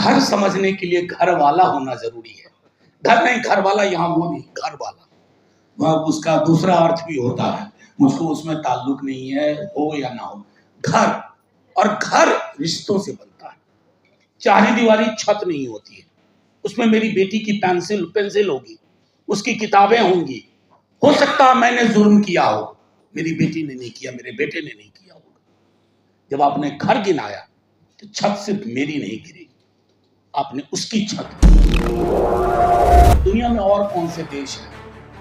घर समझने के लिए घर वाला होना जरूरी है। घर नहीं, घर वाला यहाँ वो नहीं, घर वाला वह उसका दूसरा अर्थ भी होता है, मुझको उसमें ताल्लुक नहीं है, हो या ना हो। घर, और घर रिश्तों से बनता है। चारी दीवारी छत नहीं होती है, उसमें मेरी बेटी की पेंसिल होगी, उसकी किताबें होंगी। हो सकता है मैंने जुर्म किया हो, मेरी बेटी ने नहीं किया, मेरे बेटे ने नहीं किया होगा। जब आपने घर गिनाया तो छत सिर्फ मेरी नहीं गिरी, आपने उसकी छत। दुनिया में और कौन से देश हैं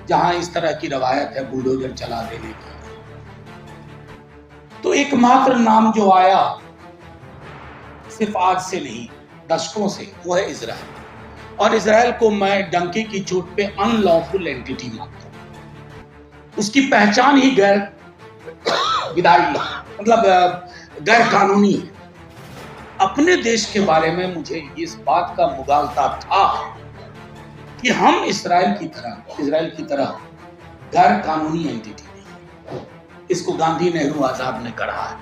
जहां इस तरह की रवायत है बुलडोजर चला देने की? तो एकमात्र नाम जो आया सिर्फ आज से नहीं, दशकों से, वो है इजराइल। और इजराइल को मैं डंके की चोट पे अनलॉफुल एंटिटी मानता हूं। उसकी पहचान ही गैर विधायी, मतलब गैर कानूनी है। अपने देश के बारे में मुझे इस बात का मुगालता था कि हम इजराइल की तरह गैर कानूनी एंटिटी नहीं। इसको गांधी, नेहरू, आजाद ने गढ़ा है,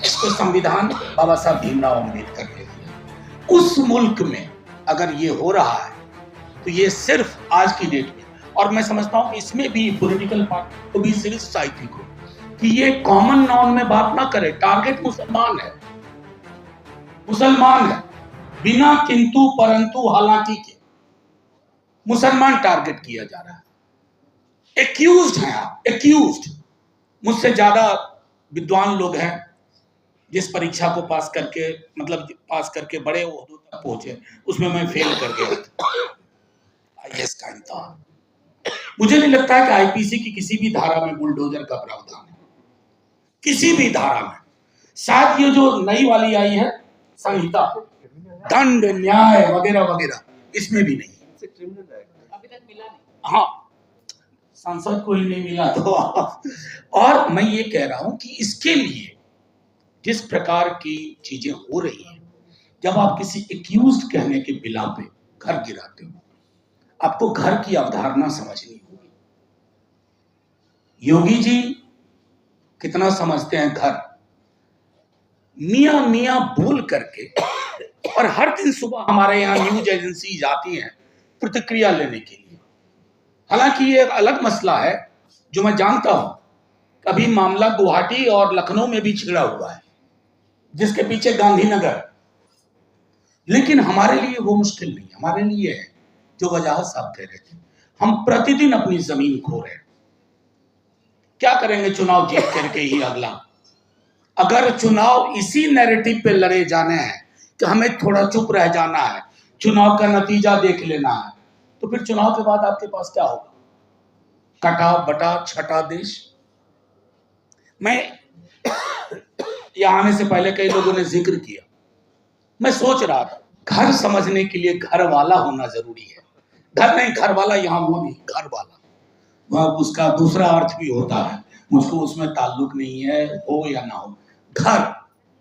इसको संविधान बाबा साहब भीमराव अम्बेडकर ने दिया। उस मुल्क में अगर ये हो रहा है तो ये सिर्फ आज की डेट में, और मैं समझता हूं कि इसमें भी पॉलिटिकल पार्टी को भी, सिविल सोसाइटी को, कि ये कॉमन नॉन में बात ना करे। टारगेट मुसलमान है, बिना किंतु परंतु हालांकि के मुसलमान टारगेट किया जा रहा है। एक्यूज्ड हैं आप, एक्यूज्ड। मुझसे ज्यादा विद्वान लोग हैं जिस परीक्षा को पास करके बड़े ओहदों तक पहुंचे, उसमें मैं फेल कर गया था, आईएएस का इम्तिहान। मुझे नहीं लगता है कि आईपीसी की किसी भी धारा में बुलडोजर का प्रावधान है, किसी भी धारा में। शायद ये जो नई वाली आई है संहिता, दंड, न्याय वगैरह वगैरह, इसमें भी नहीं, अभी तक मिला नहीं। हाँ, सांसद को ही नहीं मिला तो और मैं ये कह रहा हूं कि इसके लिए जिस प्रकार की चीजें हो रही हैं, जब आप किसी एक्यूज्ड कहने के बिला पे घर गिराते हो, आपको घर की अवधारणा समझनी होगी। योगी जी कितना समझते हैं घर, मियां मियां बोल करके। और हर दिन सुबह हमारे यहाँ न्यूज एजेंसी जाती हैं प्रतिक्रिया लेने के लिए। हालांकि ये एक अलग मसला है जो मैं जानता हूं, कभी मामला गुवाहाटी और लखनऊ में भी छिड़ा हुआ है, जिसके पीछे गांधीनगर। लेकिन हमारे लिए वो मुश्किल नहीं, हमारे लिए है जो वजाहत साहब कह रहे थे, हम प्रतिदिन अपनी जमीन खो रहे हैं। क्या करेंगे चुनाव जीत करके ही अगला? अगर चुनाव इसी नैरेटिव पे लड़े जाने हैं कि हमें थोड़ा चुप रह जाना है, चुनाव का नतीजा देख लेना है, तो फिर चुनाव के बाद आपके पास क्या होगा? कटा बटा छटा देश। मैं यहां आने से पहले कई लोगों ने जिक्र किया, मैं सोच रहा था घर समझने के लिए घर वाला होना जरूरी है। घर नहीं, घर वाला यहाँ वो नहीं, घर वाला वह उसका दूसरा अर्थ भी होता है, मुझको उसमें ताल्लुक नहीं है, हो या ना हो। घर,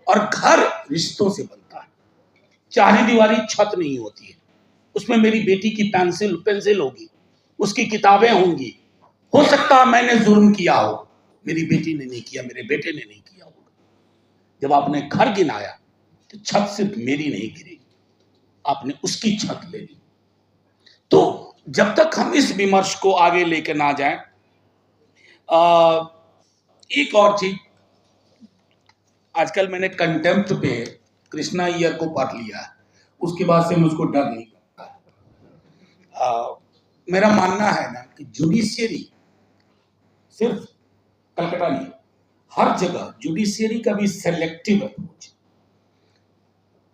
और घर रिश्तों से बनता है। चारी दीवारी छत नहीं होती है, उसमें मेरी बेटी की पेंसिल होगी, उसकी किताबें होंगी। हो सकता है मैंने जुर्म किया हो, मेरी बेटी ने नहीं किया, मेरे बेटे ने नहीं किया होगा। जब आपने घर गिनाया तो छत सिर्फ मेरी नहीं गिरी, आपने उसकी छत ले ली। तो जब तक हम इस विमर्श को आगे लेकर ना जाएं, एक और चीज, आजकल मैंने कंटेम्प्ट पे कृष्णा अय्यर को पढ़ लिया है, उसके बाद से मुझको डर नहीं लगता। मेरा मानना है ना कि जुडिशियरी सिर्फ कलकत्ता नहीं, हर जगह जुडिशियरी का भी सेलेक्टिव अप्रोच।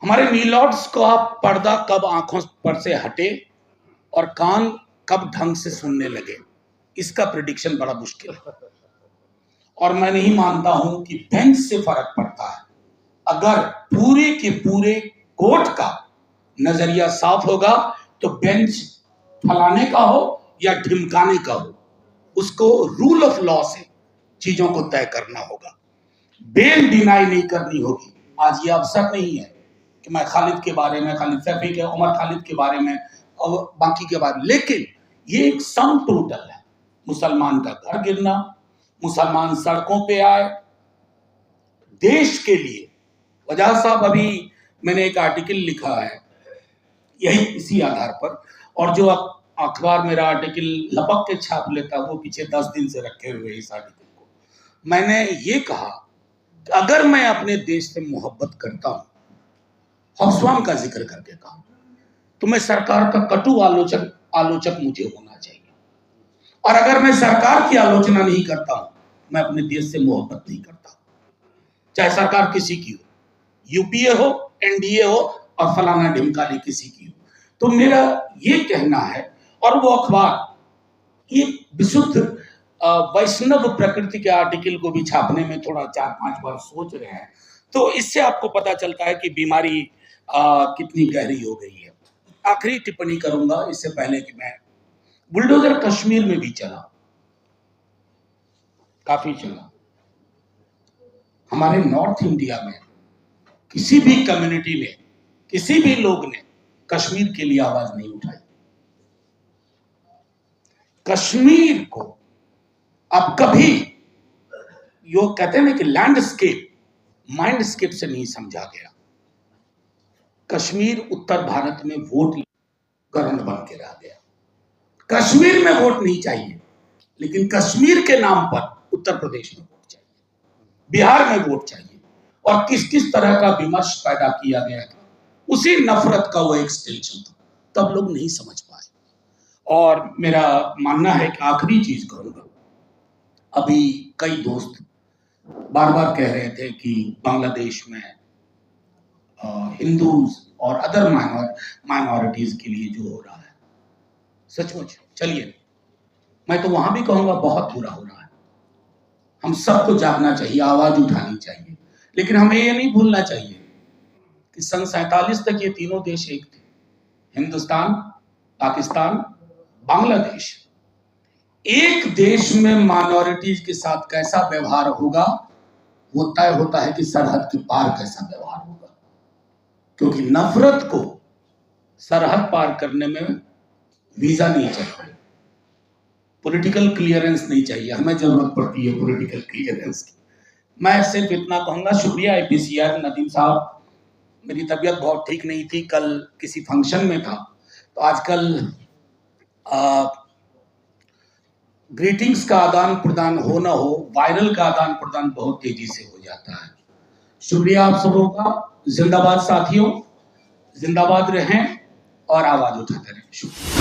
हमारे मीलॉर्ड्स का पर्दा कब आंखों पर से हटे और कान कब ढंग से सुनने लगे, इसका प्रेडिक्शन बड़ा मुश्किल है। और मैं नहीं मानता हूं कि बेंच से फर्क पड़ता है। अगर पूरे के पूरे कोर्ट का नजरिया साफ होगा तो बेंच फलाने का हो या ढिमकाने का हो, उसको रूल ऑफ लॉ से चीजों को तय करना होगा, बेल डिनाई नहीं करनी होगी। आज ये अवसर नहीं है कि मैं खालिद के बारे में, खालिद सैफी के, उमर खालिद के बारे में और बाकी के बारे में, लेकिन ये एक सम टोटल है। मुसलमान का घर गिरना, मुसलमान सड़कों पे आए देश के लिए। वजाहत साहब, अभी मैंने एक आर्टिकल लिखा है यही इसी आधार पर। और जो अखबार मेरा आर्टिकल लपक के छाप लेता वो पीछे 10 दिन से रखे हुए इस आर्टिकल को, मैंने ये कहा कि अगर मैं अपने देश से मोहब्बत करता हूं, हौसवाम का जिक्र करके कहा, तो मैं सरकार का कटु आलोचक मुझे होना चाहिए। और अगर मैं सरकार की आलोचना नहीं करता हूं, मैं अपने देश से मोहब्बत नहीं करता, चाहे सरकार किसी की हो, यूपीए हो, एनडीए हो और फलाना ढिमकाने किसी की हो। तो मेरा ये कहना है, और वो अखबार ये विशुद्ध वैष्णव प्रकृति के आर्टिकल को भी छापने में थोड़ा 4-5 बार सोच रहे हैं, तो इससे आपको पता चलता है कि बीमारी कितनी गहरी हो गई है। आखिरी टिप्पणी करूंगा इससे पहले कि मैं, बुलडोजर कश्मीर में भी चला, काफी चला। हमारे नॉर्थ इंडिया में किसी भी कम्युनिटी ने, किसी भी लोग ने कश्मीर के लिए आवाज नहीं उठाई। कश्मीर को अब कभी यो कहते हैं ना कि लैंडस्केप माइंडस्केप से नहीं समझा गया। कश्मीर उत्तर भारत में वोट ग्रहण बन के रह गया। कश्मीर में वोट नहीं चाहिए, लेकिन कश्मीर के नाम पर उत्तर प्रदेश में वोट चाहिए, बिहार में वोट चाहिए। और किस किस तरह का विमर्श पैदा किया गया था, उसी नफरत का वो एक्सटेंशन था, तब लोग नहीं समझ पाए। और मेरा मानना है कि आखिरी चीज कहूंगा, अभी कई दोस्त बार बार कह रहे थे कि बांग्लादेश में हिंदूज और अदर माइनॉरिटीज के लिए जो हो रहा है, सचमुच चलिए मैं तो वहां भी कहूंगा बहुत बुरा हो रहा है। हम सबको जागना चाहिए, आवाज उठानी चाहिए, लेकिन हमें ये नहीं भूलना चाहिए कि सन 47 तक ये तीनों देश एक थे, हिंदुस्तान, पाकिस्तान, बांग्लादेश। एक देश में माइनॉरिटीज के साथ कैसा व्यवहार होगा वो तय होता है कि सरहद के पार कैसा व्यवहार होगा, क्योंकि नफरत को सरहद पार करने में वीजा नहीं चाहिए, पॉलिटिकल क्लियरेंस नहीं चाहिए। हमें जरूरत पड़ती है पॉलिटिकल क्लियरेंस की। मैं सिर्फ इतना कहूंगा, शुक्रिया APCR नदीम साहब। मेरी तबीयत बहुत ठीक नहीं थी, कल किसी फंक्शन में था, तो आजकल ग्रीटिंग्स का आदान प्रदान हो ना हो, वायरल का आदान प्रदान बहुत तेजी से हो जाता है। शुक्रिया आप सबों का। जिंदाबाद साथियों, जिंदाबाद रहें और आवाज उठाते रहें। शुक्रिया।